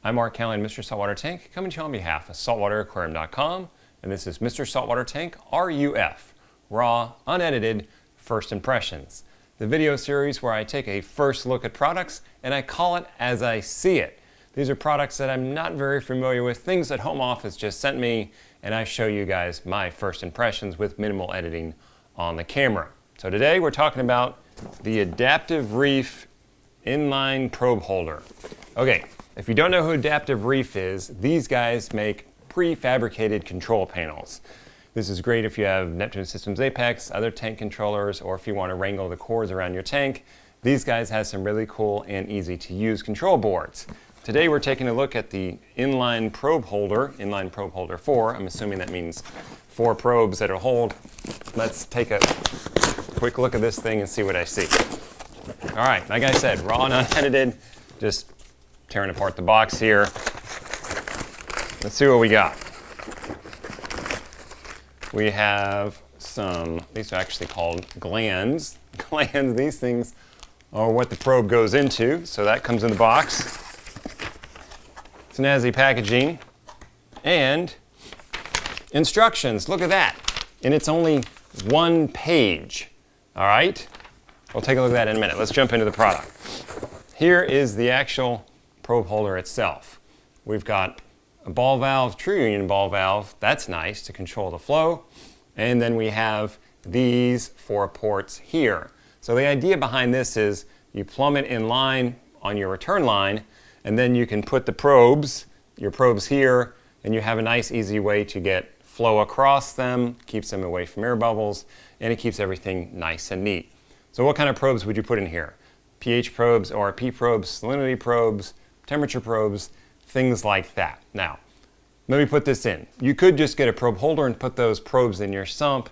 I'm Mark Callan, Mr. Saltwater Tank, coming to you on behalf of SaltwaterAquarium.com, and this is Mr. Saltwater Tank R.U.F. Raw, unedited, first impressions. The video series where I take a first look at products and I call it as I see it. These are products that I'm not very familiar with, things that Home Office just sent me, and I show you guys my first impressions with minimal editing on the camera. So today we're talking about the Adaptive Reef Inline Probe Holder. Okay, if you don't know who Adaptive Reef is, these guys make prefabricated control panels. This is great if you have Neptune Systems Apex, other tank controllers, or if you want to wrangle the cords around your tank. These guys have some really cool and easy to use control boards. Today we're taking a look at the Inline Probe Holder, Inline Probe Holder 4. I'm assuming that means 4 probes that it'll hold. Let's take a quick look at this thing and see what I see. All right, like I said, raw and unedited, just tearing apart the box here. Let's see what we got. We have some, these are actually called glands. Glands, these things are what the probe goes into, so that comes in the box. Snazzy packaging and instructions. Look at that. And it's only 1 page. All right? We'll take a look at that in a minute. Let's jump into the product. Here is the actual probe holder itself. We've got a ball valve, true union ball valve. That's nice to control the flow. And then we have these 4 ports here. So the idea behind this is you plumb it in line on your return line, and then you can put the probes, your probes here, and you have a nice easy way to get flow across them, keeps them away from air bubbles, and it keeps everything nice and neat. So what kind of probes would you put in here? pH probes, ORP probes, salinity probes, temperature probes, things like that. Now, let me put this in. You could just get a probe holder and put those probes in your sump,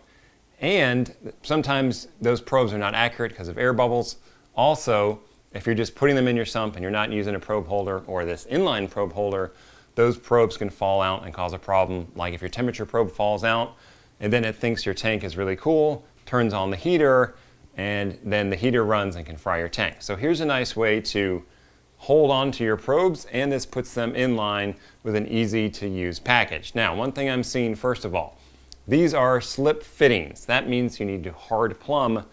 and sometimes those probes are not accurate because of air bubbles. Also, if you're just putting them in your sump and you're not using a probe holder or this inline probe holder, those probes can fall out and cause a problem. Like if your temperature probe falls out and then it thinks your tank is really cool, turns on the heater, and then the heater runs and can fry your tank. So here's a nice way to hold on to your probes, and this puts them in line with an easy to use package. Now, one thing I'm seeing first of all, these are slip fittings. That means you need to hard plumb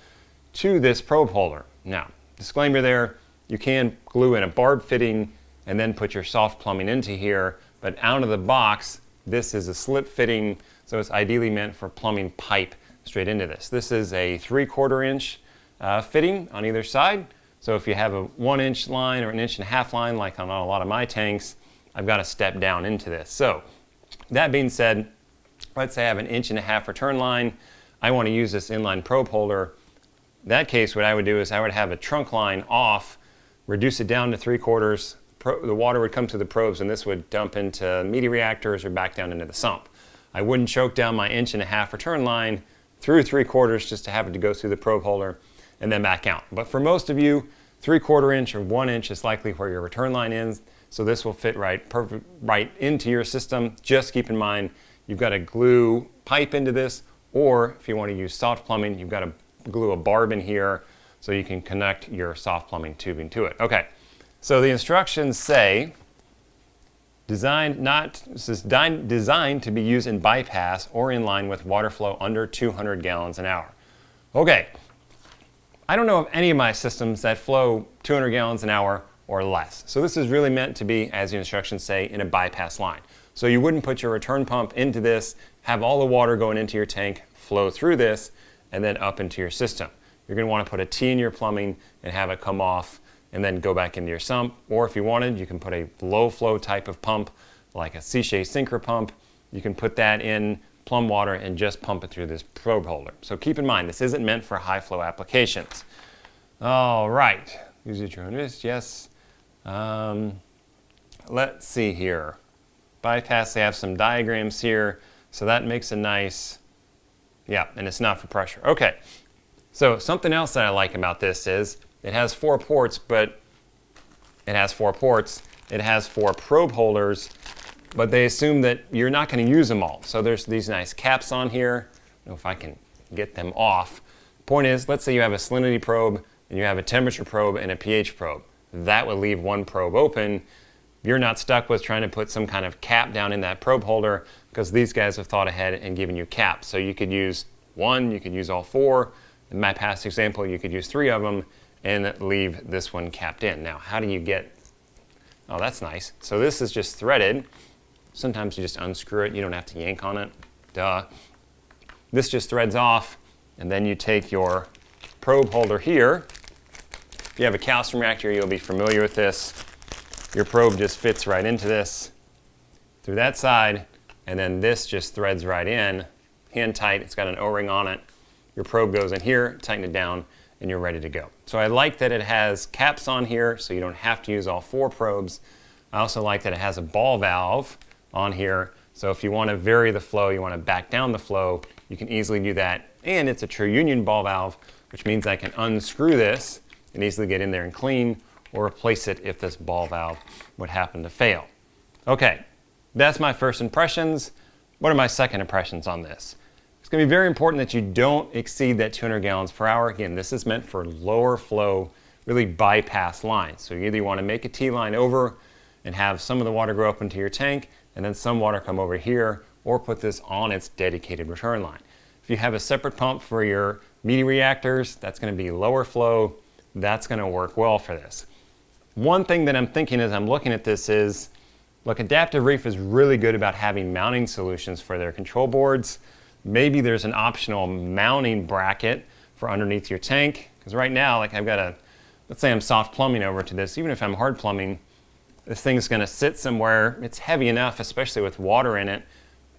to this probe holder. Now, disclaimer there, you can glue in a barb fitting and then put your soft plumbing into here, but out of the box, this is a slip fitting, so it's ideally meant for plumbing pipe straight into this. This is a 3/4 inch fitting on either side. So if you have a 1 inch line or an 1.5 inch line, like on a lot of my tanks, I've got to step down into this. So that being said, let's say I have an 1.5 inch return line. I want to use this inline probe holder. In that case, what I would do is I would have a trunk line off, reduce it down to 3/4. The water would come to the probes and this would dump into media reactors or back down into the sump. I wouldn't choke down my 1.5 inch return line through 3/4 just to have it to go through the probe holder and then back out. But for most of you, 3/4 inch or 1 inch is likely where your return line is, so this will fit right into your system. Just keep in mind, you've got to glue pipe into this, or if you want to use soft plumbing, you've got to glue a barb in here so you can connect your soft plumbing tubing to it. Okay, so the instructions say, designed to be used in bypass or in line with water flow under 200 gallons an hour. Okay, I don't know of any of my systems that flow 200 gallons an hour or less. So this is really meant to be, as the instructions say, in a bypass line. So you wouldn't put your return pump into this, have all the water going into your tank, flow through this, and then up into your system. You're going to want to put a T in your plumbing and have it come off and then go back into your sump. Or if you wanted, you can put a low flow type of pump, like a Seachet Synchro pump. You can put that in plumb water and just pump it through this probe holder. So keep in mind, this isn't meant for high flow applications. All right, use it your own risk, yes. Let's see here. Bypass, they have some diagrams here, so that makes a nice, yeah, and it's not for pressure. Okay, so something else that I like about this is it has 4 ports, but it has 4 ports. It has 4 probe holders, but they assume that you're not going to use them all. So there's these nice caps on here. I don't know if I can get them off. Point is, let's say you have a salinity probe and you have a temperature probe and a pH probe. That would leave one probe open. you're not stuck with trying to put some kind of cap down in that probe holder, because these guys have thought ahead and given you caps. So you could use one, you could use all four. In my past example, you could use 3 of them and leave this one capped in. Now, how do you get, oh, that's nice. So this is just threaded. Sometimes you just unscrew it. You don't have to yank on it. Duh. This just threads off, and then you take your probe holder here. If you have a calcium reactor, you'll be familiar with this. Your probe just fits right into this through that side, and then this just threads right in, hand tight. It's got an O-ring on it. Your probe goes in here, tighten it down, and you're ready to go. So I like that it has caps on here, so you don't have to use all 4 probes. I also like that it has a ball valve on here, so if you want to vary the flow, you want to back down the flow, you can easily do that. And it's a true union ball valve, which means I can unscrew this and easily get in there and clean, or replace it if this ball valve would happen to fail. Okay, that's my first impressions. What are my second impressions on this? It's going to be very important that you don't exceed that 200 gallons per hour. Again, this is meant for lower flow, really bypass lines. So you either want to make a T-line over and have some of the water go up into your tank and then some water come over here, or put this on its dedicated return line. If you have a separate pump for your media reactors, that's going to be lower flow. That's going to work well for this. One thing that I'm thinking as I'm looking at this is, look, Adaptive Reef is really good about having mounting solutions for their control boards. Maybe there's an optional mounting bracket for underneath your tank, because right now, like I've got a, let's say I'm soft plumbing over to this, even if I'm hard plumbing, this thing's going to sit somewhere. It's heavy enough, especially with water in it.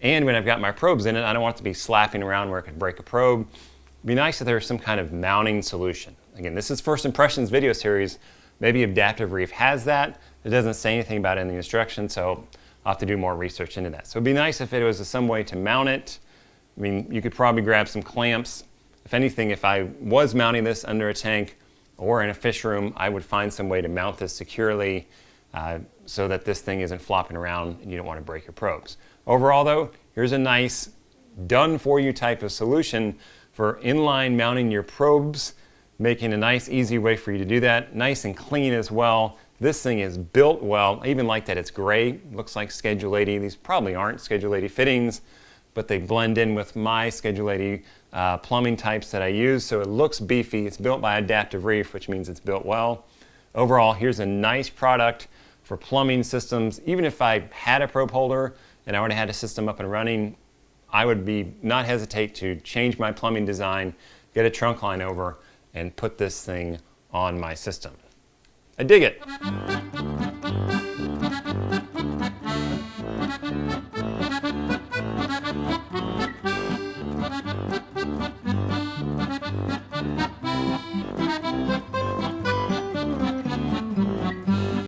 And when I've got my probes in it, I don't want it to be slapping around where it could break a probe. It'd be nice if there was some kind of mounting solution. Again, this is First Impressions video series. Maybe Adaptive Reef has that. It doesn't say anything about it in the instructions, so I'll have to do more research into that. So it'd be nice if it was some way to mount it. I mean, you could probably grab some clamps. If anything, if I was mounting this under a tank or in a fish room, I would find some way to mount this securely so that this thing isn't flopping around and you don't want to break your probes. Overall though, here's a nice done for you type of solution for inline mounting your probes, making a nice easy way for you to do that. Nice and clean as well. This thing is built well. I even like that it's gray. Looks like Schedule 80. These probably aren't Schedule 80 fittings, but they blend in with my Schedule 80 plumbing types that I use, so it looks beefy. It's built by Adaptive Reef, which means it's built well. Overall, here's a nice product for plumbing systems. Even if I had a probe holder and I already had a system up and running, I would not hesitate to change my plumbing design, get a trunk line over, and put this thing on my system. I dig it.